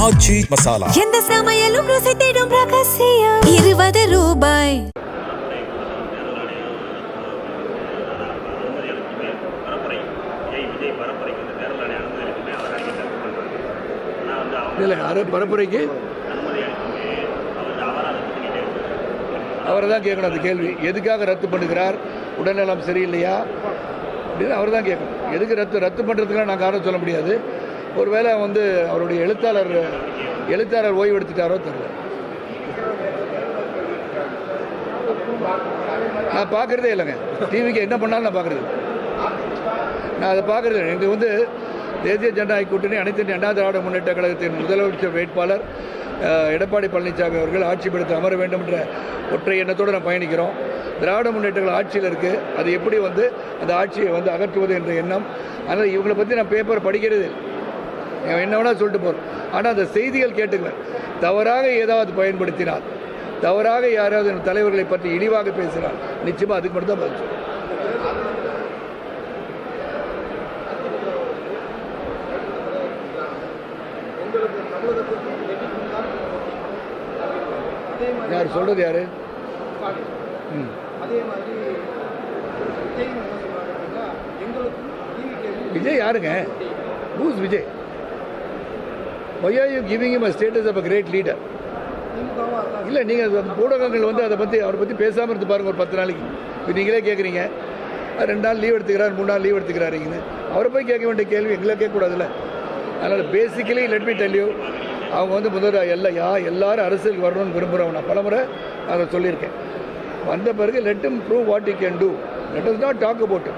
ஆச்சி மசாலா. எந்த சமையலும் ருசி தேடும் ரகசியம். 20 ரூபாய். பரப்புரைக்கு அவரை தான் கேட்கணும் அந்த கேள்வி. எதுக்காக ரத்து பண்ணுகிறார்? உடல்நலம் சரியில்லையா அப்படின்னு அவர் தான் கேட்கணும். எதுக்கு ரத்து பண்ணுறதுக்குலாம் நான் காரணம் சொல்ல முடியாது. ஒருவேளை அவருடைய எழுத்தாளர் ஓய்வு எடுத்துட்டாரோ தெரியல. நான் பார்க்குறதே இல்லைங்க. டிவிக்கு என்ன பண்ணாலும் நான் பார்க்குறது, நான் அதை பார்க்குறது. எனக்கு தேசிய ஜனநாயக கூட்டணி அனைத்து இந்திய அண்ணா திராவிட முன்னேற்ற கழகத்தின் முதலமைச்சர் வேட்பாளர் எடப்பாடி பழனிசாமி அவர்கள் ஆட்சி பீடத்தில் அமர வேண்டும் என்ற ஒற்றை எண்ணத்தோடு நான் பயணிக்கிறோம். திராவிட முன்னேற்றங்கள் ஆட்சியில் இருக்குது. அது எப்படி அந்த ஆட்சியை அகற்றுவது என்ற எண்ணம். அதனால் இவங்களை பற்றி நான் பேப்பர் படிக்கிறது என்ன வேணால் சொல்லிட்டு போகிறோம். ஆனால் அந்த செய்திகள் கேட்டுக்குவேன். தவறாக ஏதாவது பயன்படுத்தினால், தவறாக யாராவது தலைவர்களை பற்றி இழிவாக பேசினால் நிச்சயமாக அதுக்கு மட்டும் தான் பதில். யார் சொல்றது? யாரு? விஜய் யாருங்க? Who's Vijay? Why are you giving him a status of a great leader? இல்லை, நீங்கள் ஊடகங்கள் அதை பற்றி அவரை பற்றி பேசாமல் இருந்து பாருங்கள் ஒரு 10 நாளைக்கு. இப்போ நீங்களே கேட்குறீங்க 2 நாள் லீவ் எடுத்துக்கிறார், 3 நாள் லீவ் எடுத்துக்கிறாருங்கன்னு. அவரை போய் கேட்க வேண்டிய கேள்வி எங்களை கேட்கக்கூடாதுல்ல. அதனால் basically let me tell you, அவங்க முதல்ல எல்லாரும் அரசியலுக்கு வரணும்னு விரும்புகிறவங்க. நான் பலமுறை அதை சொல்லியிருக்கேன். வந்த பிறகு let him prove what he can do. Let us not talk about it.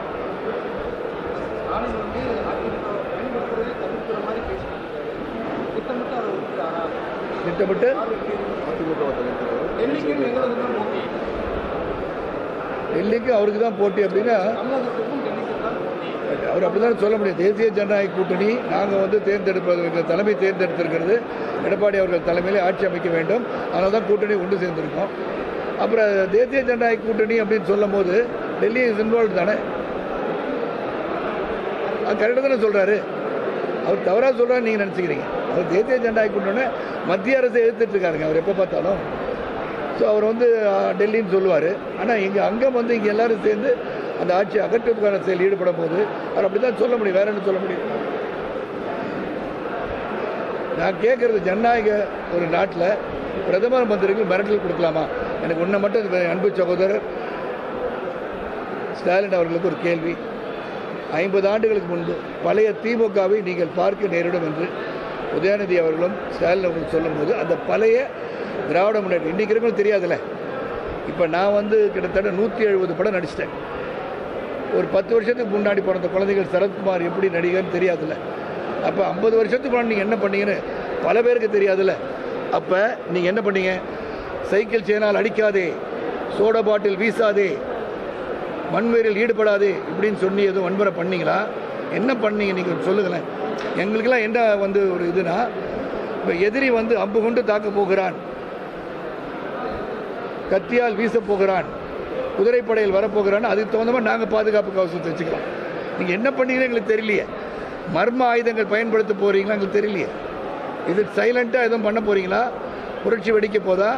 திட்டமிட்டு டெல்லிக்கு அவருக்கு தான் போட்டி அப்படின்னா அவர் அப்படி தான் சொல்ல முடியும். தேசிய ஜனநாயக கூட்டணி நாங்கள் தேர்ந்தெடுப்பதற்கு தலைமை தேர்ந்தெடுத்திருக்கிறது எடப்பாடி அவர்கள் தலைமையிலே ஆட்சி அமைக்க வேண்டும். அதனால தான் கூட்டணி ஒன்று சேர்ந்திருக்கோம். அப்புறம் தேசிய ஜனநாயக கூட்டணி அப்படின்னு சொல்லும் போது டெல்லி இஸ் இன்வால்வ் தானே. அது கரெக்டாக தானே சொல்கிறாரு. அவர் தவறாக சொல்கிறாரு நீங்கள் நினச்சிக்கிறீங்க. அவர் தேசிய ஜனநாயக கூட்டணி மத்திய அரசை எதிர்த்துட்டு இருக்காருங்க அவர் எப்போ பார்த்தாலும். ஸோ அவர் டெல்லின்னு சொல்லுவார். ஆனால் எங்கள் அங்கம் இங்கே எல்லோரும் சேர்ந்து அந்த ஆட்சியை அகற்றுவதற்கான செயல் ஈடுபட போது அவர் அப்படி தான் சொல்ல முடியும். வேற என்ன சொல்ல முடியும்? நான் கேட்குறது, ஜனநாயக ஒரு நாட்டில் பிரதமர் மந்திரிகள் மிரட்டல் கொடுக்கலாமா? எனக்கு ஒன்றை மட்டும் அன்பு சகோதரர் ஸ்டாலின் அவர்களுக்கு ஒரு கேள்வி. 50 ஆண்டுகளுக்கு முன்பு பழைய திமுகவை நீங்கள் பார்க்க நேரிடும் என்று உதயநிதி அவர்களும் ஸ்டாலின் அவர்களும் சொல்லும்போது அந்த பழைய திராவிட முன்னேற்றம் இன்றைக்கி இருக்குன்னு தெரியாதுல்ல. இப்போ நான் கிட்டத்தட்ட 170 படம் நடிச்சிட்டேன். ஒரு 10 வருஷத்துக்கு முன்னாடி பிறந்த குழந்தைகள் சரத்குமார் எப்படி நடிகர்னு தெரியாதுல்ல. அப்போ 50 வருஷத்துக்கு முன்னாடி நீங்கள் என்ன பண்ணீங்கன்னு பல பேருக்கு தெரியாதுல்ல. அப்போ நீங்கள் என்ன பண்ணீங்க? சைக்கிள் சேனால் அடிக்காதே, சோடா பாட்டில் வீசாதே, மண்வேரில் ஈடுபடாதே இப்படின்னு சொல்லி எதுவும் வன்முறை பண்ணீங்களா? என்ன பண்ணீங்க நீங்கள் சொல்லுங்களேன். எங்களுக்கெல்லாம் என்ன ஒரு இதுனா, இப்போ எதிரி அம்பு கொண்டு தாக்க போகிறான், கத்தியால் வீச போகிறான், குதிரைப்படையில் வரப்போகிறான்னு அதுக்கு தகுந்த மாதிரி நாங்கள் பாதுகாப்பு கவசத்தை வச்சுக்கலாம். நீங்கள் என்ன பண்ணீங்கன்னு எங்களுக்கு தெரியலையே. மர்ம ஆயுதங்கள் பயன்படுத்த போகிறீங்களா எங்களுக்கு தெரியலையே. இது சைலண்ட்டாக எதுவும் பண்ண போகிறீங்களா? புரட்சி வெடிக்க போதா?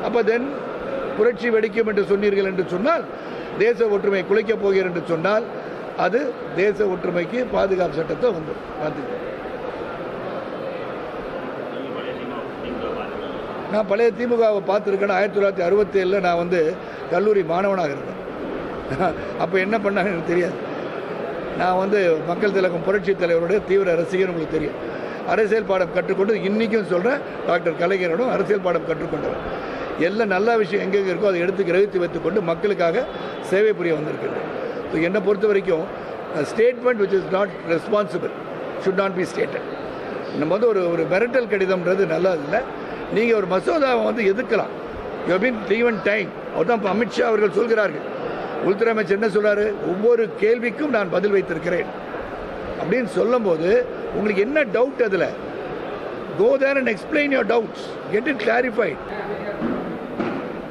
அப்போ தென் புரட்சி வெடிக்கும் என்று சொன்னீர்கள் என்று சொன்னால், தேச ஒற்றுமை குலைக்கப் போகிறேன் என்று சொன்னால் அது தேச ஒற்றுமைக்கு பாதுகாப்பு சட்டத்தை பார்த்துக்கணும். நான் பழைய திமுகவை பார்த்துருக்கேன். 1967 நான் கல்லூரி மாணவனாக இருந்தேன். அப்போ என்ன பண்ணாங்க எனக்கு தெரியாது. நான் மக்கள் திலகம் புரட்சி தலைவருடைய தீவிர ரசிகர், உங்களுக்கு தெரியும். அரசியல் பாடம் கற்றுக்கொண்டு இன்றைக்கும் சொல்கிறேன், டாக்டர் கலைஞரோடும் அரசியல் பாடம் கற்றுக்கொண்டவர். எல்லா நல்ல விஷயம் எங்கெங்கே இருக்கோ அதை எடுத்து கிரகித்து வைத்துக்கொண்டு மக்களுக்காக சேவை புரிய வந்திருக்கின்றேன். ஸோ என்னை பொறுத்த வரைக்கும் statement which is not responsible should not be stated. நம்ம ஒரு மிரட்டல் கடிதம்ன்றது நல்லா இல்லை. நீங்கள் ஒரு மசோதாவை எதிர்க்கலாம். You been even time. அதுதான் அமித்ஷா அவர்கள் சொல்கிறார்கள். உள்துறை அமைச்சர் என்ன சொல்கிறாரு? ஒவ்வொரு கேள்விக்கும் நான் பதில் வைத்திருக்கிறேன் அப்படின்னு சொல்லும்போது உங்களுக்கு என்ன டவுட்? அதில் go there and explain your doubts, get it clarified.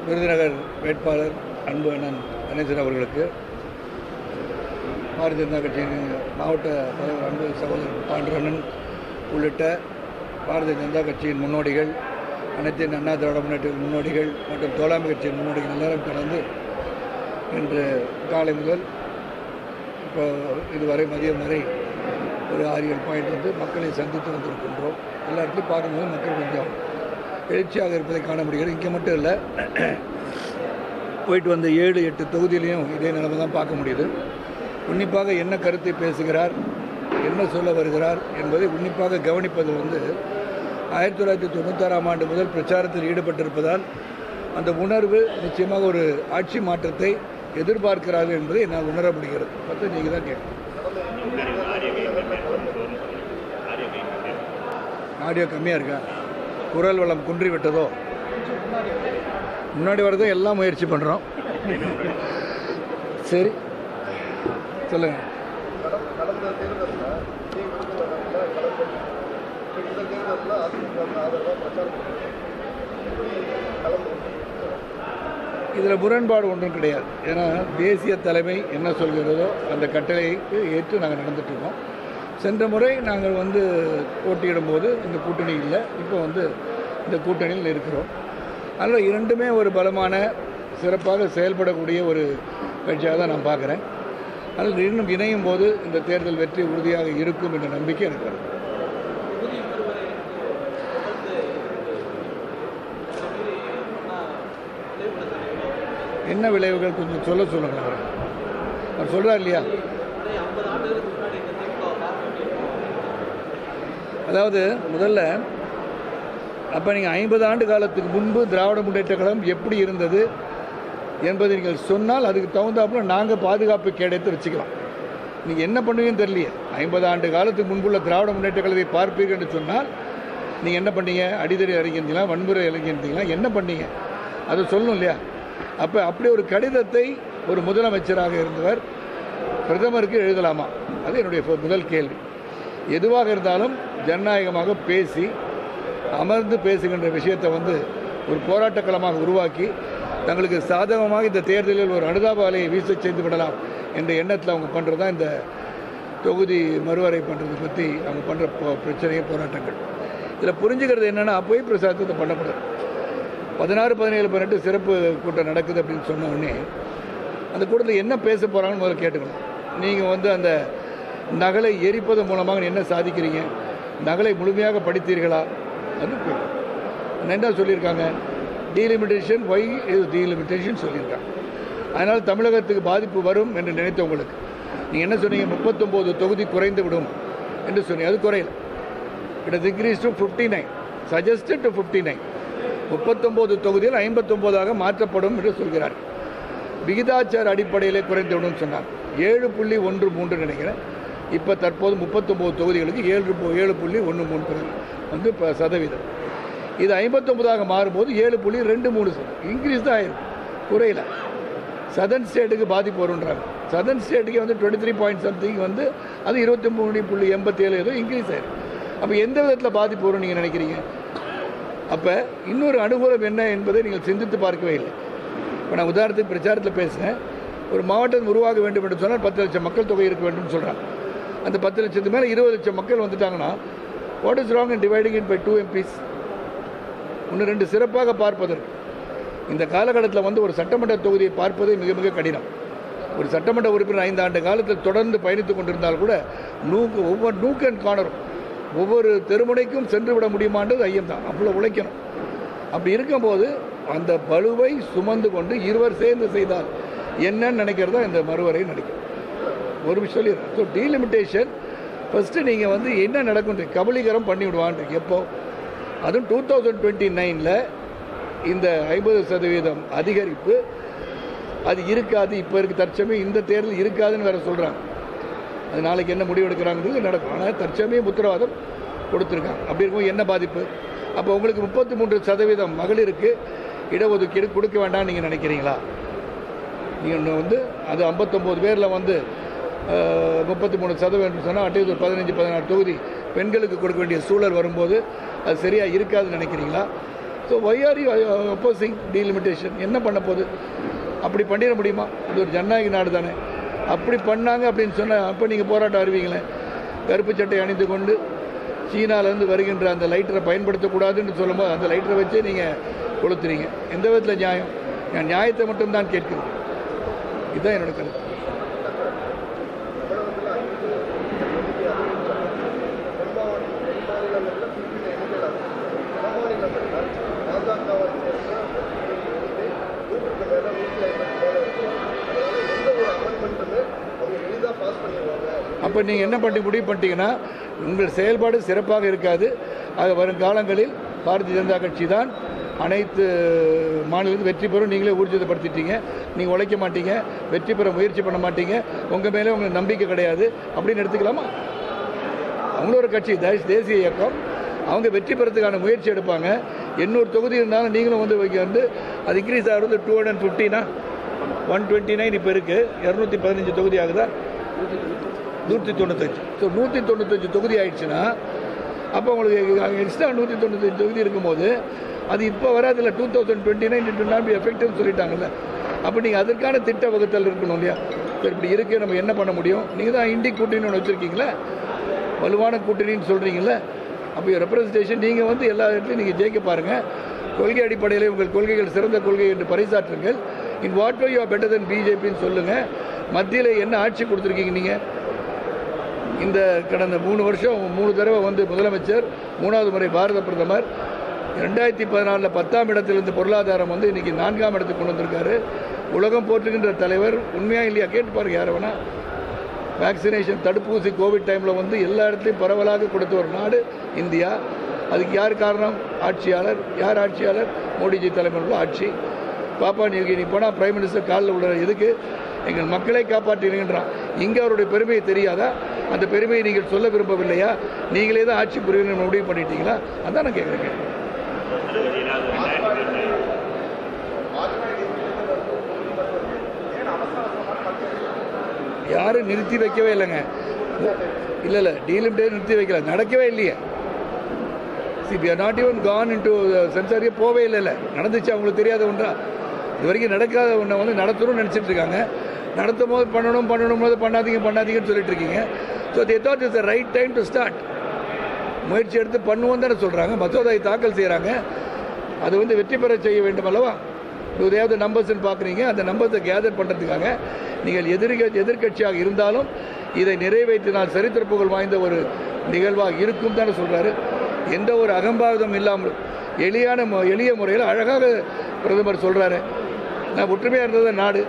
Virudhunagar வேட்பாளர் அன்பு அண்ணன் கணேசன் அவர்களுக்கு, பாரதிய ஜனதா கட்சியின் மாவட்ட தலைவர் அன்பு சகோதரர் பாண்டரண்ணன் உள்ளிட்ட பாரதிய ஜனதா கட்சியின் முன்னோடிகள், அனைத்து இந்திய அண்ணா திராவிட முன்னேற்ற முன்னோடிகள் மற்றும் தோழமை கட்சியின் முன்னோடிகள் எல்லாரும் கலந்து இன்று காலை முதல் இப்போ இதுவரை மதியம் வரை ஒரு 6-7 பாயிண்ட் வந்து மக்களை சந்தித்து வந்திருக்கின்றோம். எல்லா இடத்துலையும் பார்க்கும்போது மக்கள் கொஞ்சம் எழுச்சியாக இருப்பதை காண முடிகிறது. இங்கே மட்டும் இல்லை, போயிட்டு வந்த 7-8 தொகுதியிலையும் இதே நிலைமை தான் பார்க்க முடியுது. உன்னிப்பாக என்ன கருத்தை பேசுகிறார், என்ன சொல்ல வருகிறார் என்பதை உன்னிப்பாக கவனிப்பது வந்து 1996ஆம் ஆண்டு முதல் பிரச்சாரத்தில் ஈடுபட்டிருப்பதால் அந்த உணர்வு நிச்சயமாக ஒரு ஆட்சி மாற்றத்தை எதிர்பார்க்கிறார்கள் என்பதை என்னால் உணர முடிகிறது. பற்றி நீங்கள் தான் கேட்கணும். ஆடியோ கம்மியாக இருக்கா? குரல் வளம் குன்றி விட்டதோ? முன்னாடி வரதோ எல்லாம் முயற்சி பண்ணுறோம். சரி சொல்லுங்க. இதில் முரண்பாடு ஒன்றும் கிடையாது. ஏன்னா தேசிய தலைமை என்ன சொல்கிறதோ அந்த கட்டளைக்கு ஏற்று நாங்கள் நடந்துட்டுருக்கோம். சென்ற முறை நாங்கள் வந்து போட்டியிடும்போது இந்த கூட்டணி இல்லை, இப்போ வந்து இந்த கூட்டணியில் இருக்கிறோம். அதில் இரண்டுமே ஒரு பலமான சிறப்பாக செயல்படக்கூடிய ஒரு கட்சியாக தான் நான் பார்க்குறேன். அதில் இன்னும் இணையும் போது இந்த தேர்தல் வெற்றி உறுதியாக இருக்கும் என்ற நம்பிக்கை எனக்கு வருது. என்ன விளைவுகள் கொஞ்சம் சொல்லுங்கள். அவர் சொல்கிறார் இல்லையா? அதாவது முதல்ல அப்போ நீங்கள் 50 ஆண்டு காலத்துக்கு முன்பு திராவிட முன்னேற்ற கழகம் எப்படி இருந்தது என்பதை நீங்கள் சொன்னால் அதுக்கு தகுந்தாப்புல நாங்கள் பாதுகாப்பு கேடயத்தை வச்சுக்கலாம். நீங்கள் என்ன பண்ணுவீங்கன்னு தெரியலையே. 50 ஆண்டு காலத்துக்கு முன்புள்ள திராவிட முன்னேற்ற கழகத்தை பார்ப்பீர்கள் என்று சொன்னால் நீங்கள் என்ன பண்ணீங்க? அடிதடி இறங்கியிருந்தீங்களா? வன்முறை இறங்கியிருந்தீங்களா? என்ன பண்ணீங்க? அதை சொல்லணும் இல்லையா? அப்போ அப்படி ஒரு கடிதத்தை ஒரு முதலமைச்சராக இருந்தவர் பிரதமருக்கு எழுதலாமா? அது என்னுடைய முதல் கேள்வி. எதுவாக இருந்தாலும் ஜனநாயகமாக பேசி அமர்ந்து பேசுகின்ற விஷயத்தை வந்து ஒரு போராட்டக்களமாக உருவாக்கி தங்களுக்கு சாதகமாக இந்த தேர்தலில் ஒரு அனுதாப அலையை வீச செய்து விடலாம் என்ற எண்ணத்தில் அவங்க பண்ணுறது தான் இந்த தொகுதி மறுவரை பண்ணுறதை பற்றி அவங்க பண்ணுற பிரச்சனையை போராட்டங்கள். இதில் புரிஞ்சுக்கிறது என்னென்னா பொய் பிரசாரத்தை பண்ணக்கூடாது. 16, 17, 18 சிறப்பு கூட்டம் நடக்குது அப்படின்னு சொன்ன உடனே அந்த கூட்டத்தில் என்ன பேச போகிறாங்கன்னு முதல்ல கேட்டுக்கணும். நீங்கள் வந்து அந்த நகலை எரிப்பதன் மூலமாக என்ன சாதிக்கிறீங்க? நகலை முழுமையாக படித்தீர்களா? அது என்ன சொல்லியிருக்காங்க? டீலிமிட்டேஷன், ஒய் இஸ் டீலிமிட்டேஷன் சொல்லியிருக்காங்க. அதனால் தமிழகத்துக்கு பாதிப்பு வரும் என்று நினைத்தவங்களுக்கு நீங்கள் என்ன சொன்னீங்க? 39 தொகுதி குறைந்து விடும் என்று சொன்னீங்க. அது குறையல. It is increase to 59, suggested to 59. 39 தொகுதியில் 59ஆக மாற்றப்படும் என்று சொல்கிறார். விகிதாச்சார அடிப்படையிலே குறைந்து விடும் சொன்னார். 7.13 நினைக்கிறேன். இப்போ தற்போது 39 தொகுதிகளுக்கு 7.13 வந்து இப்போ சதவீதம். இது 59ஆக மாறும்போது 7.23 இன்க்ரீஸ் தான் ஆயிரும், குறையில. சதர்ன் ஸ்டேட்டுக்கு பாதிப்பு வருன்றாங்க. சதர்ன் ஸ்டேட்டுக்கு வந்து 23 பாயிண்ட் சம்திங் வந்து அது 23.87 ஏதோ இன்க்ரீஸ் ஆயிரும். அப்போ எந்த விதத்தில் பாதிப்பு வரும் நீங்கள் நினைக்கிறீங்க? அப்போ இன்னொரு அனுகூலம் என்ன என்பதை நீங்கள் சிந்தித்து பார்க்கவே இல்லை. இப்போ நான் உதாரணத்துக்கு பிரச்சாரத்தில் பேசுகிறேன். ஒரு மாவட்டம் உருவாக வேண்டும் என்று சொன்னால் 10 லட்சம் மக்கள் தொகை இருக்க வேண்டும் சொல்கிறாங்க. அந்த 10 லட்சத்துக்கு மேலே 20 லட்சம் மக்கள் வந்துட்டாங்கன்னா what is wrong in dividing it by 2 MPs? 1-2 சிறப்பாக பார்ப்பதற்கு இந்த காலகட்டத்தில் வந்து ஒரு சட்டமன்ற தொகுதியை பார்ப்பது மிக மிக கடினம். ஒரு சட்டமன்ற உறுப்பினர் 5 ஆண்டு காலத்தில் தொடர்ந்து பயணித்து கொண்டிருந்தால் கூட ஒவ்வொரு நூக் அண்ட் கார்னரும் ஒவ்வொரு தெருமுனைக்கும் சென்று விட முடியுமான்றது ஐயம் தான். அவ்வளோ உழைக்கணும். அப்படி இருக்கும்போது அந்த பளுவை சுமந்து கொண்டு இருவர் சேர்ந்து செய்தால் என்னன்னு நினைக்கிறதா இந்த மறுவரை நினைக்கும். ஒரு விஷயம் சொல்லிடுறேன். ஸோ டீலிமிட்டேஷன் ஃபஸ்ட்டு நீங்கள் வந்து என்ன நடக்கும் கபலீகரம் பண்ணி விடுவான்றீங்க. எப்போ? அதுவும் 2029 இந்த 50% அதிகரிப்பு அது இருக்காது. இப்போ இருக்க தற்சமயம் இந்த தேர்தல் இருக்காதுன்னு வேறு சொல்கிறாங்க. அது நாளைக்கு என்ன முடிவு எடுக்கிறாங்கிறது நடக்கும். ஆனால் தற்சமயம் உத்தரவாதம் கொடுத்துருக்காங்க. அப்படி இருக்கும் என்ன பாதிப்பு? அப்போ உங்களுக்கு 33% மகளிருக்கு இடஒதுக்கீடு கொடுக்க வேண்டாம்னு நீங்கள் நினைக்கிறீங்களா? நீங்கள் வந்து அது 59 பேரில் வந்து 33% சொன்னால் அட்லீஸ்ட் ஒரு 15-16 தொகுதி பெண்களுக்கு கொடுக்க வேண்டிய சூழல் வரும்போது அது சரியாக இருக்காதுன்னு நினைக்கிறீங்களா? So why are you opposing delimitation? என்ன பண்ண போகுது? அப்படி பண்ணிட முடியுமா? இது ஒரு ஜனநாயக நாடு தானே. அப்படி பண்ணாங்க அப்படின்னு சொன்னால் அப்போ நீங்கள் போராட்டம் அறிவிங்களேன். கருப்பு சட்டை அணிந்து கொண்டு சீனாலேருந்து வருகின்ற அந்த லைட்டரை பயன்படுத்தக்கூடாதுன்னு சொல்லும்போது அந்த லைட்டரை வச்சே நீங்கள் கொளுத்துறீங்க. எந்த விதத்தில் நியாயம்? நான் நியாயத்தை மட்டும்தான் கேட்கிறேன். இதுதான் என்னோட கருத்து. அப்போ நீங்கள் என்ன பண்ணி முடிவு பண்ணிட்டீங்கன்னா உங்கள் செயல்பாடு சிறப்பாக இருக்காது. ஆக வரும் காலங்களில் பாரதிய ஜனதா கட்சி தான் அனைத்து மாநிலத்தில் வெற்றி பெறும். நீங்களே ஊர்ஜிதப்படுத்திட்டீங்க. நீங்கள் உழைக்க மாட்டீங்க, வெற்றி பெற முயற்சி பண்ண மாட்டீங்க, உங்கள் மேலே உங்களுக்கு நம்பிக்கை கிடையாது அப்படின்னு எடுத்துக்கலாமா? அவங்களோட கட்சி தேசிய இயக்கம், அவங்க வெற்றி பெறத்துக்கான முயற்சி எடுப்பாங்க. 800 தொகுதி இருந்தாலும் நீங்களும் வந்து அது இன்க்ரீஸ் ஆகிறது 250னா 129 இப்போ இருக்குது. 215 தொகுதி ஆகுதா? 195. ஸோ 195 தொகுதி ஆயிடுச்சுன்னா அப்போ உங்களுக்கு எக்ஸ்ட்ரா 195 தொகுதி இருக்கும்போது அது இப்போ வராதில்ல. 2029 இட் வில் நாட் பி எஃபெக்டிவ்னு சொல்லிட்டாங்கல்ல. அப்போ நீங்கள் அதற்கான திட்ட வகுத்தல் இருக்கணும் இல்லையா? இப்படி இருக்குது, நம்ம என்ன பண்ண முடியும்? நீங்கள் தான் இண்டி கூட்டணின்னு ஒன்று வச்சுருக்கீங்களே, வலுவான கூட்டணின்னு சொல்கிறீங்களே. அப்போ ரெப்ரஸன்டேஷன் நீங்கள் வந்து எல்லா இடத்துலையும் நீங்கள் ஜெயிக்க பாருங்கள். கொள்கை அடிப்படையில் உங்கள் கொள்கைகள் சிறந்த கொள்கை என்று பறைசாற்றுங்கள். In what way you are better than பிஜேபின்னு சொல்லுங்கள். மத்தியில் என்ன ஆட்சி கொடுத்துருக்கீங்க நீங்கள்? இந்த கடந்த 3 வருஷம் 3 தடவை வந்து முதலமைச்சர், 3வது முறை பாரத பிரதமர். 2014 10ஆம் இடத்திலிருந்து பொருளாதாரம் வந்து இன்றைக்கி 4ஆம் இடத்துக்கு கொண்டு வந்திருக்காரு. உலகம் போற்றுகின்ற தலைவர். உண்மையாக இல்லையா? கேட்டு பாருங்க யாரை வேணா. வேக்சினேஷன் தடுப்பூசி கோவிட் டைமில் வந்து எல்லா இடத்துலையும் பரவலாக கொடுத்த ஒரு நாடு இந்தியா. அதுக்கு யார் காரணம்? ஆட்சியாளர். யார் ஆட்சியாளர்? மோடிஜி தலைமையில் ஆட்சி. பாப்பா நீ போனால் பிரைம் மினிஸ்டர் காலில் உள்ள எதுக்கு? எங்கள் மக்களை காப்பாற்றினீங்கன்றான். இங்கே அவருடைய பெருமையை தெரியாதா? அந்த பெருமையை நீங்கள் சொல்ல விரும்பவில்லையா? நீங்களே தான் ஆட்சி புரிவு முடிவு பண்ணிட்டீங்களா? அதான் நான் கேட்குறேன். யாரும் நிறுத்தி வைக்கவே இல்லைங்க. இல்லை டீலிமிட்டே நிறுத்தி வைக்கல, நடக்கவே இல்லையே. we are not even gone into சென்சாரியே போவே இல்லை. நடந்துச்சு, அவங்களுக்கு தெரியாத ஒன்றா? இது வரைக்கும் நடக்காத ஒன்றை வந்து நடத்தணும்னு நினச்சிட்டு இருக்காங்க. நடத்தும் போது பண்ணணும் போது பண்ணாதீங்கன்னு சொல்லிட்டு இருக்கீங்க. So they thought it's the right time to start. முயற்சி எடுத்து பண்ணுவோம் தானே சொல்கிறாங்க. மசோதாவை தாக்கல் செய்கிறாங்க. அது வந்து வெற்றி பெற செய்ய வேண்டும் அல்லவா? எதையாவது நம்பர்ஸ்ன்னு பார்க்குறீங்க. அந்த நம்பர்ஸை கேதர் பண்ணுறதுக்காக நீங்கள் எதிர்கட்சியாக இருந்தாலும் இதை நிறைவேற்றினால் சரித்திர புகழ் வாய்ந்த ஒரு நிகழ்வாக இருக்கும் தானே சொல்கிறாரு. எந்த ஒரு அகம்பாவிதம் இல்லாமல் எளிய முறையில் அழகாக பிரதமர் சொல்கிறாரு. நான் ஒற்றுமையாக இருந்தது நாடு.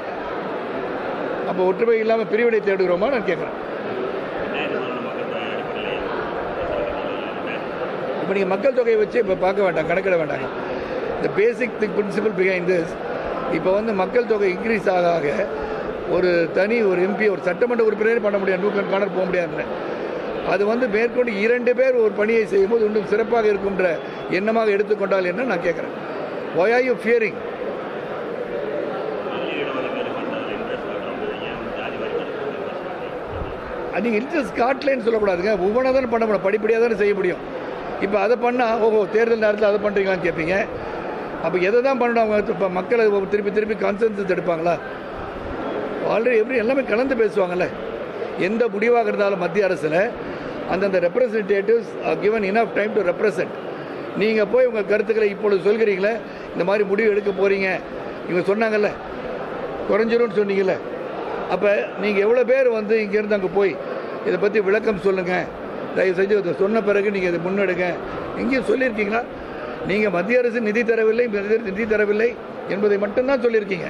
அப்போ ஒற்றுமை இல்லாமல் பிரிவினை தேடுகிறோமா நான் கேட்குறேன். இப்போ நீங்கள் மக்கள் தொகையை வச்சு இப்போ பார்க்க வேண்டாம், கணக்கிட வேண்டாங்க. இந்த பேசிக் பிரின்சிபல் பிஹைண்ட் திஸ், இப்போ வந்து மக்கள் தொகை இன்க்ரீஸ் ஆக ஒரு எம்பி ஒரு சட்டமன்ற உறுப்பினரே பண்ண முடியாது, 100 காணர் போக முடியாது. அது வந்து மேற்கொண்டு 2 பேர் ஒரு பணியை செய்யும்போது இன்னும் சிறப்பாக இருக்குன்ற எண்ணமாக எடுத்துக்கொண்டால் என்ன நான் கேட்குறேன். why are you fearing? நீங்கள் இன்ட்ரெஸ்ட் காட்டலன்னு சொல்லக்கூடாதுங்க. ஒவ்வொன்றா தானே பண்ண முடியும், படிப்படியாக தானே செய்ய முடியும். இப்போ அதை பண்ணால் தேர்தல் நேரத்தில் அதை பண்ணுறீங்களான்னு கேட்பீங்க. அப்போ எதை தான் பண்ணணும்? அவங்க இப்போ மக்களை திருப்பி கான்சென்சஸ் எடுப்பாங்களா? ஆல்ரெடி எப்படி எல்லாமே கலந்து பேசுவாங்கள்ல. எந்த முடிவாக இருந்தாலும் மத்திய அரசில் அந்தந்த representatives given enough time to represent. நீங்கள் போய் உங்கள் கருத்துக்களை இப்பொழுது சொல்கிறீங்களே, இந்த மாதிரி முடிவு எடுக்க போகிறீங்க, இவங்க சொன்னாங்கல்ல குறைஞ்சிரும்னு சொன்னீங்கல்ல. அப்போ நீங்கள் எவ்வளோ பேர் வந்து இங்கேருந்து அங்கே போய் இதை பற்றி விளக்கம் சொல்லுங்கள், தயவு செஞ்சு சொன்ன பிறகு நீங்கள் இதை முன்னெடுங்க எங்கேயும் சொல்லியிருக்கீங்களா? நீங்கள் மத்திய அரசு நிதி தரவில்லை என்பதை மட்டும்தான் சொல்லியிருக்கீங்க.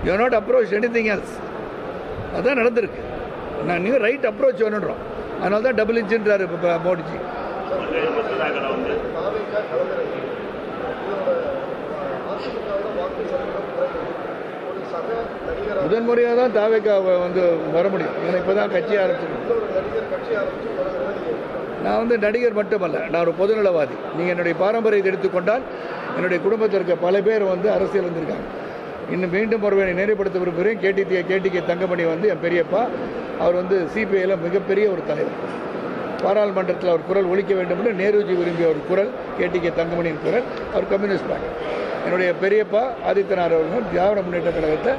You not approach anything else. அதுதான் நடந்திருக்கு. நீங்கள் ரைட் அப்ரோச் வேணுன்றோம். அதனால தான் டபுள் இன்ஜின்றார் இப்போ மோடிஜி. முதன்முறையாக தான் தாவேக்கா வந்து வர முடியும். ஏன்னா இப்போ தான் கட்சி ஆரம்பிச்சிருக்கேன். நான் வந்து நடிகர் மட்டுமல்ல, நான் ஒரு பொதுநலவாதி. நீங்கள் என்னுடைய பாரம்பரியத்தை எடுத்துக்கொண்டால் என்னுடைய குடும்பத்திற்கு பல பேர் வந்து அரசியல் வந்திருக்காங்க. இன்னும் மீண்டும் ஒருவரை நினைவுபடுத்த விரும்புகிறேன். கேடிகே தங்கமணி வந்து என் பெரியப்பா. அவர் வந்து சிபிஐயில் மிகப்பெரிய ஒரு தலைவர். பாராளுமன்றத்தில் அவர் குரல் ஒலிக்க வேண்டும் என்று நேருஜி விரும்பிய ஒரு குரல் கேடிகே தங்கமணியின் குரல். அவர் கம்யூனிஸ்ட் பார்ட்டி. என்னுடைய பெரியப்பா ஆதித்யநாத் அவர்கள் திராவிட முன்னேற்ற கழகத்தை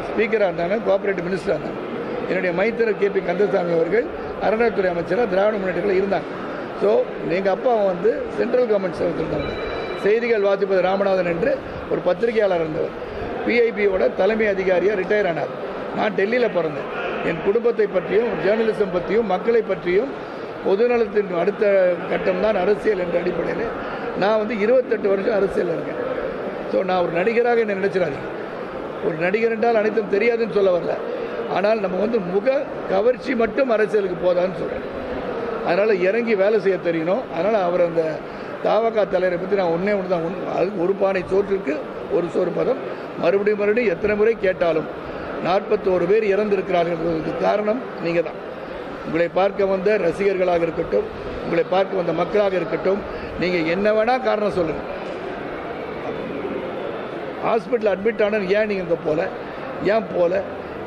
ஸ்பீக்கராக இருந்தாங்க, கோஆப்ரேட்டிவ் மினிஸ்டராக இருந்தாங்க. என்னுடைய மைத்திரர் கேபி கந்தசாமி அவர்கள் அறநிலைத்துறை அமைச்சராக திராவிட முன்னேற்றத்தில் இருந்தாங்க. ஸோ எங்கள் அப்பா வந்து சென்ட்ரல் கவர்மெண்ட் சர்வீஸ் இருந்தாங்க. செய்திகள் வாசிப்பது ராமநாதன் என்று ஒரு பத்திரிகையாளர் இருந்தவர். பிஐபியோட தலைமை அதிகாரியாக ரிட்டையர் ஆனார். நான் டெல்லியில் பிறந்தேன். என் குடும்பத்தை பற்றியும் ஜேர்னலிசம் பற்றியும் மக்களை பற்றியும் பொதுநலத்தின் அடுத்த கட்டம் தான் அரசியல் என்ற அடிப்படையில் நான் வந்து 28 வருஷம் அரசியல் இருக்கேன். ஸோ நான் ஒரு நடிகராக என்னை நினைச்சிடாதீங்க. ஒரு நடிகர் என்றால் அனைத்தும் தெரியாதுன்னு சொல்ல வரல. ஆனால் நம்ம வந்து முக கவர்ச்சி மட்டும் அரசியலுக்கு போதான்னு சொல்கிறேன். அதனால் இறங்கி வேலை செய்ய தெரியணும். அதனால் அவர் அந்த தாவகா தலைவரை பற்றி நான் ஒன்றே ஒன்று தான், அது ஒரு பானை சோற்றுக்கு ஒரு சோறு பதம். மறுபடியும் எத்தனை முறை கேட்டாலும் 41 பேர் இறந்திருக்கிறார்கள். காரணம் நீங்கள் தான். உங்களை பார்க்க வந்த ரசிகர்களாக இருக்கட்டும், உங்களை பார்க்க வந்த மக்களாக இருக்கட்டும், நீங்கள் என்ன வேணால் காரணம் சொல்லுங்கள். ஹாஸ்பிட்டல் அட்மிட் ஆனால் ஏன் நீங்கள் இங்கே போகல, ஏன் போகல,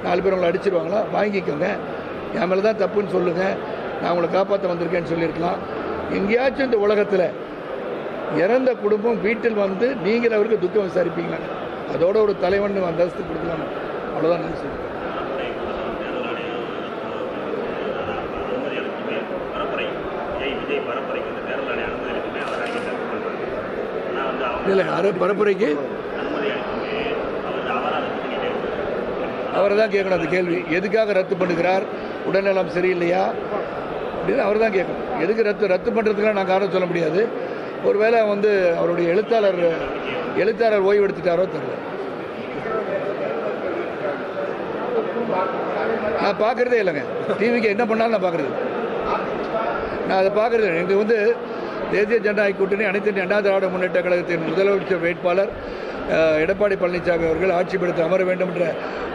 4 பேர் உங்களை அடிச்சிருவாங்களா, வாங்கிக்கோங்க, என் மேலே தான் தப்புன்னு சொல்லுங்கள், நான் உங்களை காப்பாற்ற வந்திருக்கேன்னு சொல்லியிருக்கலாம். எங்கேயாச்சும் இந்த உலகத்தில் இறந்த குடும்பம் வீட்டில் வந்து நீங்கள் அவருக்கு துக்கம் விசாரிப்பீங்களா? அதோட ஒரு தலைவன் அந்தஸ்து கொடுக்கலாம். அவ்வளோதான் நான் சொல்லுவேன். இல்லை பரப்புரைக்கு அவரை தான் கேட்கணும். அந்த கேள்வி எதுக்காக ரத்து பண்ணுகிறார், உடல்நலம் சரியில்லையா அப்படின்னு அவர் தான் கேட்கணும். எதுக்கு ரத்து பண்ணுறதுக்குலாம் நான் காரணம் சொல்ல முடியாது. ஒருவேளை வந்து அவருடைய எழுத்தாளர் ஓய்வு எடுத்துட்டாரோ தெரியல. நான் பார்க்குறதே இல்லைங்க. டிவிக்கு என்ன பண்ணாலும் நான் பார்க்குறது, நான் அதை பார்க்குறது. எனக்கு வந்து தேசிய ஜனநாயக கூட்டணி அனைத்து இந்திய அண்ணா திராவிட முன்னேற்ற கழகத்தின் முதலமைச்சர் வேட்பாளர் எடப்பாடி பழனிசாமி அவர்கள் ஆட்சி படுத்த அமர வேண்டும் என்ற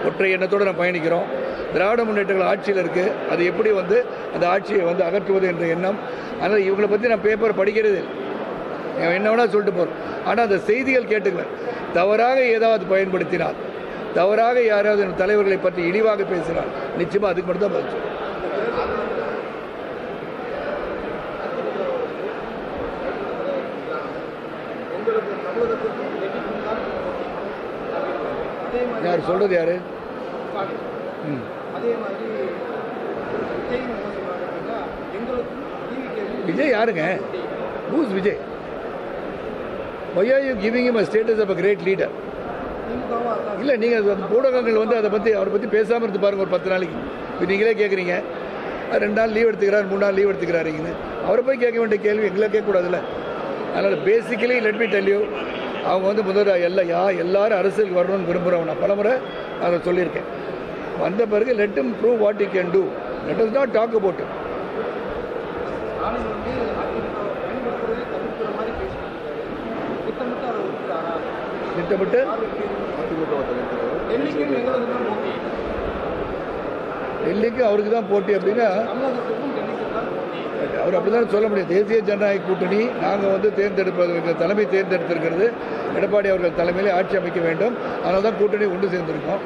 ஒற்றை எண்ணத்தோடு நான் பயணிக்கிறோம். திராவிட முன்னேற்றங்கள் ஆட்சியில் இருக்குது, அது எப்படி வந்து அந்த ஆட்சியை வந்து அகற்றுவது என்ற எண்ணம். அதனால் இவங்களை பற்றி நான் பேப்பர் படிக்கிறது என்ன வேணால் சொல்லிட்டு போகிறோம். ஆனால் அந்த செய்திகள் கேட்டுக்குவேன். தவறாக ஏதாவது பயன்படுத்தினால், தவறாக யாராவது தலைவர்களை பற்றி இழிவாக பேசினால் நிச்சயமாக அதுக்கு மட்டும் தான் பதில். யார் சொல்றது? யாரு? விஜய் யாருங்க? Who's Vijay? Why are you giving him a status of a great leader? இல்லை, நீங்கள் ஊடகங்கள் வந்து அவரை பற்றி பேசாமல் இருந்து பாருங்கள். ஒரு 10 நாளைக்கு இப்போ நீங்களே கேட்குறீங்க, 2 நாள் லீவ் எடுத்துக்கிறார், 3 நாள் லீவ் எடுத்துக்கிறாருங்கன்னு. அவரை போய் கேட்க வேண்டிய கேள்வி எங்களை கேட்கக்கூடாதுல்ல. அதனால் basically let me tell you, அவங்க வந்து முதல்ல எல்லாரும் அரசியலுக்கு வரணும்னு விரும்புகிறவங்க. நான் பலமுறை அதை சொல்லியிருக்கேன். வந்த பிறகு let him prove what he can do. Let us not talk about it. திட்டமிட்டு டெல்லிக்கு அவருக்கு தான் போட்டி அப்படின்னா அவர் அப்படி தான் சொல்ல முடியும். தேசிய ஜனநாயக கூட்டணி நாங்கள் வந்து தேர்ந்தெடுப்பதற்கு தலைமை தேர்ந்தெடுத்திருக்கிறது எடப்பாடி அவர்கள் தலைமையிலே ஆட்சி அமைக்க வேண்டும். அதனால தான் கூட்டணி ஒன்று சேர்ந்திருக்கோம்.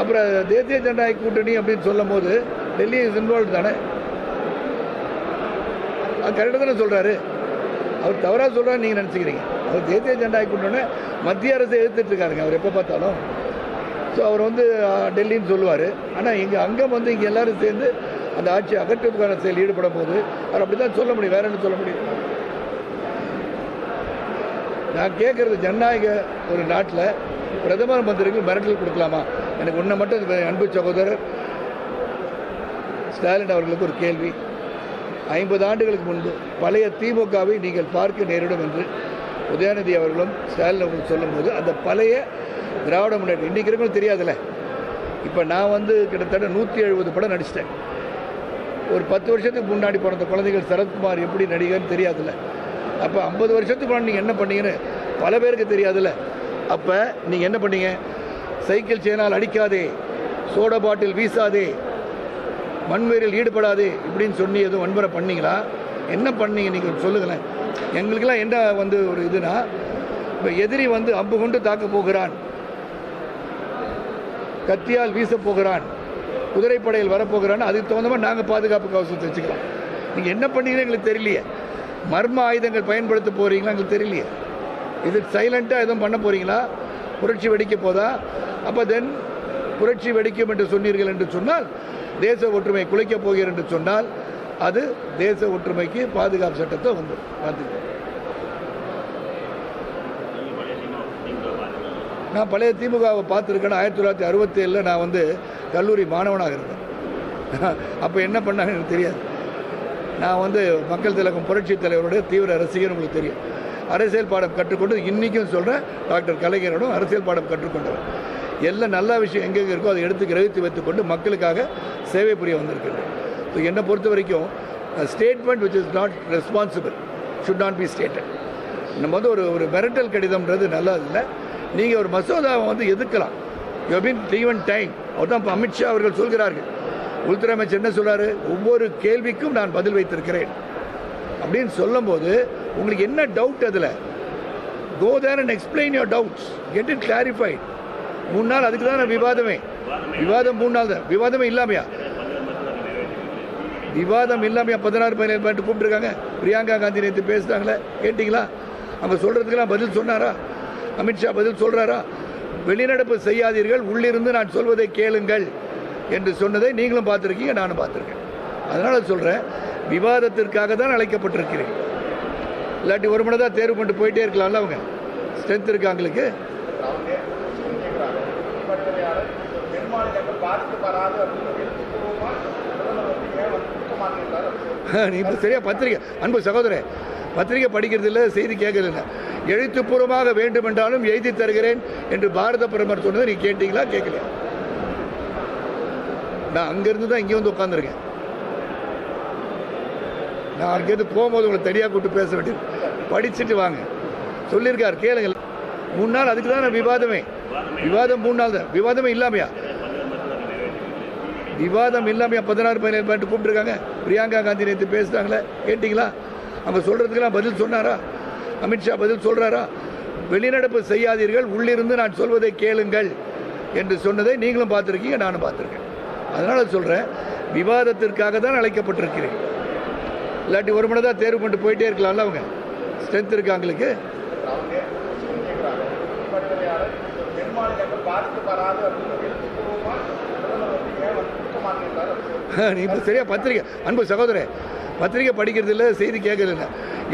அப்புறம் தேசிய ஜனநாயக கூட்டணி அப்படின்னு சொல்லும் போது டெல்லி இஸ் இன்வால்வ் தானே. அது கரெக்டாக தானே சொல்கிறாரு. அவர் தவறாக சொல்கிறாரு நீங்கள் நினச்சிக்கிறீங்க. அவர் தேசிய ஜனநாயக கூட்டணி மத்திய அரசை எதிர்த்துட்டு இருக்காருங்க அவர் எப்போ பார்த்தாலும். ஸோ அவர் வந்து டெல்லின்னு சொல்லுவார். ஆனால் எங்கள் அங்கம் வந்து இங்கே எல்லோரும் சேர்ந்து அந்த ஆட்சி அகற்றுவதற்கான செயல் ஈடுபடும் போது அவர் அப்படி தான் சொல்ல முடியும். வேற என்ன சொல்ல முடியும்? நான் கேட்குறது, ஜனநாயக ஒரு நாட்டில் பிரதமர் மந்திரிக்கு மிரட்டல் கொடுக்கலாமா? எனக்கு ஒன்றை மட்டும் அன்பு சகோதரர் ஸ்டாலின் அவர்களுக்கு ஒரு கேள்வி. 50 ஆண்டுகளுக்கு முன்பு பழைய திமுகவை நீங்கள் பார்க்க நேரிடும் என்று உதயநிதி அவர்களும் ஸ்டாலின் அவர்களும் சொல்லும்போது அந்த பழைய திராவிட முன்னேற்றம் இன்றைக்கி இருக்குன்னு தெரியாதுல்ல. இப்போ நான் வந்து கிட்டத்தட்ட 170 படம் நடிச்சிட்டேன். ஒரு 10 வருஷத்துக்கு முன்னாடி பிறந்த குழந்தைகள் சரத்குமார் எப்படி நடிகர்னு தெரியாதுல்ல. அப்போ 50 வருஷத்துக்கு முன்னாடி நீங்கள் என்ன பண்ணீங்கன்னு பல பேருக்கு தெரியாதுல்ல. அப்போ நீங்கள் என்ன பண்ணீங்க? சைக்கிள் சேனால் அடிக்காதே, சோடா பாட்டில் வீசாதே, வன்முறையில் ஈடுபடாதே இப்படின்னு சொல்லி எதுவும் வன்முறை பண்ணீங்களா? என்ன பண்ணீங்க நீங்கள் சொல்லுங்களேன். எங்களுக்கெல்லாம் என்ன வந்து ஒரு இதுனா, இப்போ எதிரி வந்து அம்பு கொண்டு தாக்க போகிறான், கத்தியால் வீச போகிறான், குதிரைப்படையில் வரப்போகிறான்னு அதுக்கு தகுந்த மாதிரி நாங்கள் பாதுகாப்பு கவசத்தை வச்சுக்கலாம். நீங்கள் என்ன பண்ணீங்கன்னு எங்களுக்கு தெரியலையே. மர்ம ஆயுதங்கள் பயன்படுத்த போகிறீங்களா எங்களுக்கு தெரியலையே. இது சைலண்ட்டாக எதுவும் பண்ண போகிறீங்களா? புரட்சி வெடிக்க போதா? அப்போ தென் புரட்சி வெடிக்கும் என்று சொன்னீர்கள் என்று சொன்னால், தேச ஒற்றுமை குலைக்கப் போகிறேன் என்று சொன்னால் அது தேச ஒற்றுமைக்கு பாதுகாப்பு சட்டத்தை வந்து பார்த்துக்கிறேன். நான் பழைய திமுகவை பார்த்துருக்கேன். 1967 நான் வந்து கல்லூரி மாணவனாக இருந்தேன். அப்போ என்ன பண்ணாங்கன்னு எனக்கு தெரியாது. நான் வந்து மக்கள் திலகம் புரட்சி தலைவருடைய தீவிர ரசிகர், உங்களுக்கு தெரியும். அரசியல் பாடம் கற்றுக்கொண்டு இன்றைக்கும் சொல்கிறேன், டாக்டர் கலைஞரோடும் அரசியல் பாடம் கற்றுக்கொண்டவர். எல்லாம் நல்ல விஷயம் எங்கெங்கே இருக்கோ அதை எடுத்து கிரகித்து வைத்துக்கொண்டு மக்களுக்காக சேவை புரிய வந்திருக்கிறது. ஸோ என்னை பொறுத்த வரைக்கும் statement which is not responsible should not be stated. நம்ம வந்து ஒரு மிரட்டல் கடிதம்ன்றது நல்லது இல்லை. நீங்கள் ஒரு மசோதாவை வந்து எதிர்க்கலாம். You been even time. அவர் தான் அமித்ஷா அவர்கள் சொல்கிறார்கள். உள்துறை அமைச்சர் என்ன சொல்கிறாரு? ஒவ்வொரு கேள்விக்கும் நான் பதில் வைத்திருக்கிறேன் அப்படின்னு சொல்லும்போது உங்களுக்கு என்ன டவுட்? அதில் go there and explain your doubts, get it clarified. 3 நாள் அதுக்கு தான் விவாதமே. விவாதம் 3 நாள் தான். விவாதமே இல்லாமையா? விவாதம் இல்லாமையா 16-17 பாயிண்ட் கூப்பிட்டுருக்காங்க. பிரியங்கா காந்தி நேற்று பேசுகிறாங்களே, கேட்டிங்களா? அவங்க சொல்கிறதுக்கெல்லாம் பதில் சொன்னாரா? அமித்ஷா பதில் சொல்கிறாரா? வெளிநடப்பு செய்யாதீர்கள், உள்ளிருந்து நான் சொல்வதை கேளுங்கள் என்று சொன்னதை நீங்களும் பார்த்துருக்கீங்க, நானும் பார்த்துருக்கேன். அதனால் சொல்கிறேன், விவாதத்திற்காக தான் அழைக்கப்பட்டிருக்கிறேன். இல்லாட்டி ஒரு மணி தான் தேர்வு கொண்டு போயிட்டே இருக்கலாம்ல. அவங்க ஸ்ட்ரென்த் இருக்கு அவங்களுக்கு. நீ இப்போ சரியா பத்திரிகை, அன்பு சகோதரன், பத்திரிகை படிக்கிறது இல்லை, செய்தி கேட்கறது. எழுத்துப்பூர்வமாக வேண்டும் என்றாலும் எழுதி தருகிறேன் என்று பாரத பிரதமர் சொன்னதை நீ கேட்டீங்களா? கேட்கலையா? நான் அங்கேருந்து தான் இங்கே வந்து உட்காந்துருக்கேன். நான் அங்கேருந்து போகும்போது உங்களை தனியாக கூப்பிட்டு பேச வேண்டியது. படிச்சுட்டு வாங்க சொல்லியிருக்கார், கேளுங்க. 3 நாள் அதுக்கு தான் விவாதமே. விவாதம் 3 நாள் தான். விவாதமே இல்லாமையா? விவாதம் இல்லாமையா 16-17 பாயிண்ட் கூப்பிட்டுருக்காங்க. பிரியங்கா காந்தி நேற்று பேசுகிறாங்களே, கேட்டிங்களா? அவங்க சொல்கிறதுக்கெல்லாம் பதில் சொன்னாரா? அமித்ஷா பதில் சொல்கிறாரா? வெளிநடப்பு செய்யாதீர்கள், உள்ளிருந்து நான் சொல்வதை கேளுங்கள் என்று சொன்னதை நீங்களும் பார்த்துருக்கீங்க, நானும் பார்த்துருக்கேன். அதனால் சொல்கிறேன், விவாதத்திற்காக தான் அழைக்கப்பட்டிருக்கிறேன். இல்லாட்டி ஒரு மணி தான் தேர்வு கொண்டு போயிட்டே இருக்கலாம்ல. அவங்க ஸ்ட்ரென்த் இருக்கு அவங்களுக்கு. நீ இப்போ சரியா பத்திரிகை, அன்பு சகோதரன், பத்திரிகை படிக்கிறது இல்லை, செய்தி கேட்கறது இல்லை.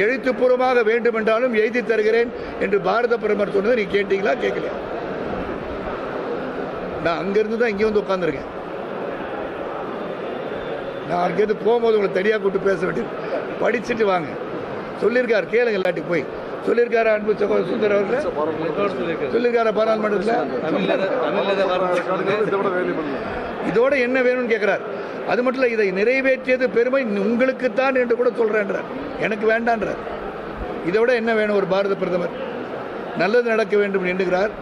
எழுத்துப்பூர்வமாக வேண்டும் என்றாலும் எழுதி தருகிறேன் என்று பாரத பிரதமர் சொன்னதை நீ கேட்டீங்களா? கேட்கலையா? நான் அங்கேருந்து தான் இங்கே வந்து உட்காந்துருக்கேன். நான் அங்கேருந்து போகும்போது உங்களை தனியாக கூப்பிட்டு பேச வேண்டியது. படிச்சுட்டு வாங்க சொல்லியிருக்கார், கேளுங்க. இல்லாட்டி போய் சொல்லியிருக்காரு அன்பு சகோதரர் சுந்தர் அவர்கள் சொல்லியிருக்காரு பாராளுமன்றத்தில். இதோட என்ன வேணும்னு கேட்குறார். அது மட்டும் இல்லை, இதை நிறைவேற்றியது பெருமை உங்களுக்குத்தான் என்று கூட சொல்கிறேன்றார். எனக்கு வேண்டான்றார். இதோட என்ன வேணும்? ஒரு பாரத பிரதமர் நல்லது நடக்க வேண்டும் என்கிறார்.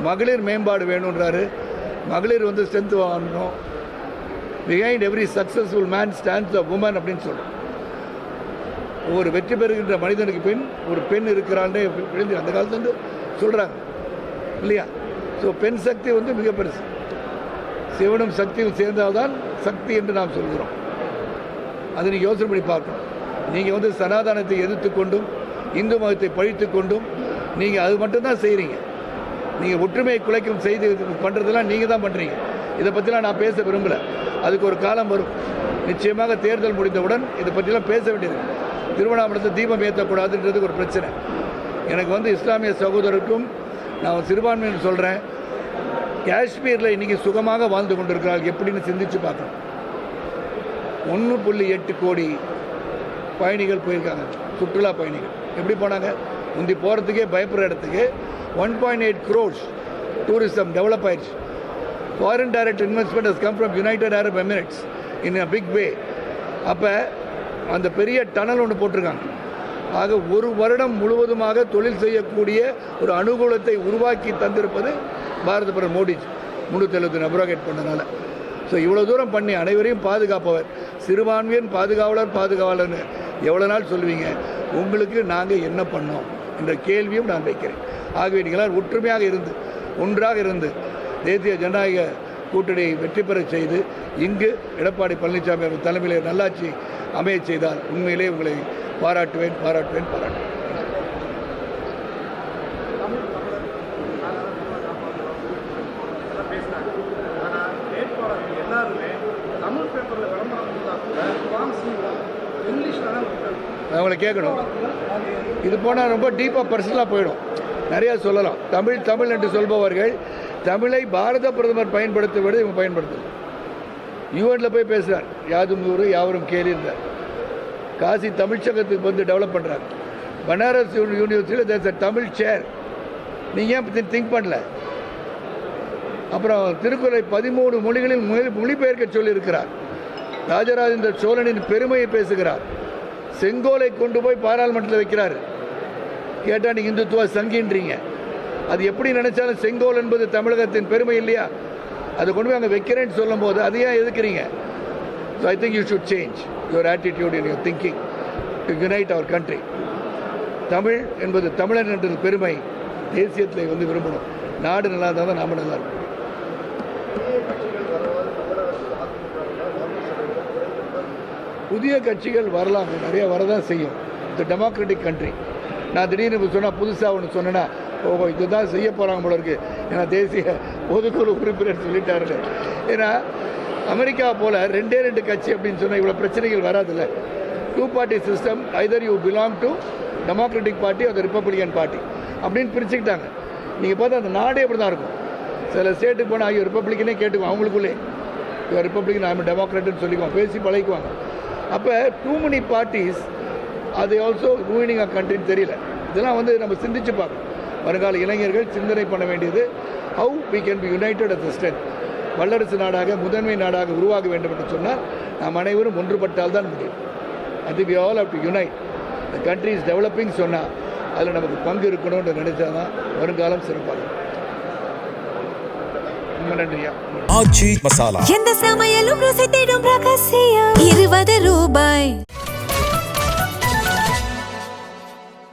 மகளிர் மேம்பாடு வேணுன்றாரு. மகளிர் வந்து ஸ்ட்ரென்த் வாங்கணும். Behind every successful man stands a woman அப்படின்னு சொல்கிறோம். ஒவ்வொரு வெற்றி பெறுகின்ற மனிதனுக்கு பின் ஒரு பெண் இருக்கிறான்னு அந்த காலத்துலேருந்து சொல்கிறாங்க இல்லையா? ஸோ பெண் சக்தி வந்து மிக பெருசு. சிவனும் சக்தியும் சேர்ந்தால்தான் சக்தி என்று நாம் சொல்கிறோம். அதை நீங்கள் யோசனை பண்ணி பார்க்கணும். நீங்கள் வந்து சனாதனத்தை எதிர்த்து கொண்டும் இந்து மதத்தை பழித்து கொண்டும் நீங்கள் அது மட்டும்தான் செய்கிறீங்க. நீங்கள் ஒற்றுமையை குலைக்கும் செய்து பண்ணுறதெல்லாம் நீங்கள் தான் பண்ணுறீங்க. இதை பற்றிலாம் நான் பேச விரும்பலை. அதுக்கு ஒரு காலம் வரும். நிச்சயமாக தேர்தல் முடிந்தவுடன் இதை பற்றிலாம் பேச வேண்டியது. திருவண்ணாமலத்தை தீபம் ஏற்றக்கூடாதுன்றதுக்கு ஒரு பிரச்சனை. எனக்கு வந்து இஸ்லாமிய சகோதரருக்கும் நான் சிறுபான்மைன்னு சொல்கிறேன். காஷ்மீரில் இன்றைக்கி சுகமாக வாழ்ந்து கொண்டிருக்கிறார்கள் எப்படின்னு சிந்திச்சு பார்க்கணும். 1.8 கோடி பயணிகள் போயிருக்காங்க, சுற்றுலா பயணிகள். எப்படி போனாங்க? முந்தி போகிறதுக்கே பயப்படுற இடத்துக்கு 1.8 crores டூரிசம் டெவலப் ஆயிடுச்சு. Foreign direct investment has come from United Arab Emirates in a big way. அப்போ அந்த பெரிய டனல் ஒன்று போட்டிருக்காங்க. ஆக ஒரு வருடம் முழுவதுமாக தொழில் செய்யக்கூடிய ஒரு அனுகூலத்தை உருவாக்கி தந்திருப்பது பாரத பிரதமர் மோடிஜி. 370 அப்ரோகேட் பண்ணனால. ஸோ இவ்வளோ தூரம் பண்ணி அனைவரையும் பாதுகாப்பவர், சிறுபான்மையின் பாதுகாவலர்னு எவ்வளோ நாள் சொல்லுவீங்க? உங்களுக்கு நாங்கள் என்ன பண்ணோம் என்ற கேள்வியும் நான் வைக்கிறேன். ஆகவே நீங்களால் ஒற்றுமையாக இருந்து ஒன்றாக இருந்து தேசிய ஜனநாயக கூட்டணியை வெற்றி பெற செய்து இங்கு எடப்பாடி பழனிசாமி அவர்கள் தலைமையில் நல்லாட்சி அமைய செய்தால் உண்மையிலே உங்களை பாராட்டுவேன். எல்லாருமே தமிழ் பேப்பரில் விளம்பரம் கொடுத்தா கூட அவங்கள கேட்கணும். இது போனால் ரொம்ப டீப்பாக பர்சனலாக போயிடும். நிறையா சொல்லலாம். தமிழ் என்று சொல்பவர்கள் தமிழை பாரத பிரதமர் பயன்படுத்துவதை இவங்க பயன்படுத்தணும். யூஎனில் போய் பேசுகிறார், யாதும் ஊர் யாவரும் கேள்விந்தார். காசி தமிழ்ச்சங்கத்துக்கு வந்து டெவலப் பண்ணுறாங்க. பனாரஸ் யூனிவர்சிட்டியில் தேர்ஸ் அ தமிழ் சேர். நீங்கள் ஏன் திங்க் பண்ணல? அப்புறம் திருக்குறளை 13 மொழிகளில் மொழிபெயர்க்க சொல்லியிருக்கிறார். ராஜராஜேந்திர சோழனின் பெருமையை பேசுகிறார். செங்கோலை கொண்டு போய் பாராளுமன்றத்தில் வைக்கிறார். கேட்டால் நீங்கள் இந்துத்துவ சங்கின்றீங்க. அது எப்படி நினைச்சாலும் செங்கோல் என்பது தமிழகத்தின் பெருமை இல்லையா? அதை கொண்டு போய் அங்கே வைக்கிறேன்னு சொல்லும் போது அதை ஏன் எதுக்குறீங்க? So I think you should change your attitude in your thinking to unite our country. Tamil என்பது தமிழன் என்ற பெருமை தேசியத்தில் வந்து விரும்பணும். நாடு நல்லா இருந்தால் தான் நாம நல்லா இருக்கும். புதிய கட்சிகள் வரலாம், நிறைய வரதான் செய்யும். இந்த டெமோக்ராட்டிக் கண்ட்ரி. நான் திடீர்னு சொன்னால் புதுசாக ஒன்று சொன்னேன்னா ஓஹோ இதுதான் செய்ய போகிறாங்க போல இருக்கு. ஏன்னா தேசிய பொதுக்குழு உறுப்பினர் சொல்லிட்டாரு. ஏன்னா அமெரிக்கா போல் 2 கட்சி அப்படின்னு சொன்னால் இவ்வளோ பிரச்சனைகள் வராதுல்ல. 2 party system, Hyder you belong to democratic party அது ரிப்பப்ளிகன் பார்ட்டி அப்படின்னு பிரிச்சுக்கிட்டாங்க. நீங்கள் பார்த்தா அந்த நாடே அப்படி தான் இருக்கும். சில ஸ்டேட்டுக்கு போனால் ஐயோ ரிப்பப்ளிகனே கேட்டுக்குவோம், அவங்களுக்குள்ளே இவர் ரிப்பப்ளிகன் நாம டெமோக்ராட்டுன்னு சொல்லிக்குவோம், பேசி பழகிக்குவாங்க. அப்போ டூ மெனி பார்ட்டிஸ் அது ஆல்சோ ரூயினிங் அ கண்ட்ரின்னு தெரியல. இதெல்லாம் வந்து நம்ம சிந்திச்சு பார்க்கணும். வருங்கால இளைஞர்கள் சிந்தனை பண்ண வேண்டியது how we can be united at the strength. வல்லரசு நாடாக முதன்மை நாடாக உருவாக வேண்டும் என்று சொன்னால் நாம் அனைவரும் ஒன்றுபட்டால் தான் முடியும். அது we all have to unite. The country is developing சொன்னால் அதில் நமக்கு பங்கு இருக்கணும்னு நினைச்சா தான் வருங்காலம் சிறப்பாக. ரொம்ப நன்றியா. ஆச்சி மசாலா எந்த சமையலும் ருசி தேடும் ரகசியம் 20 ரூபாய்.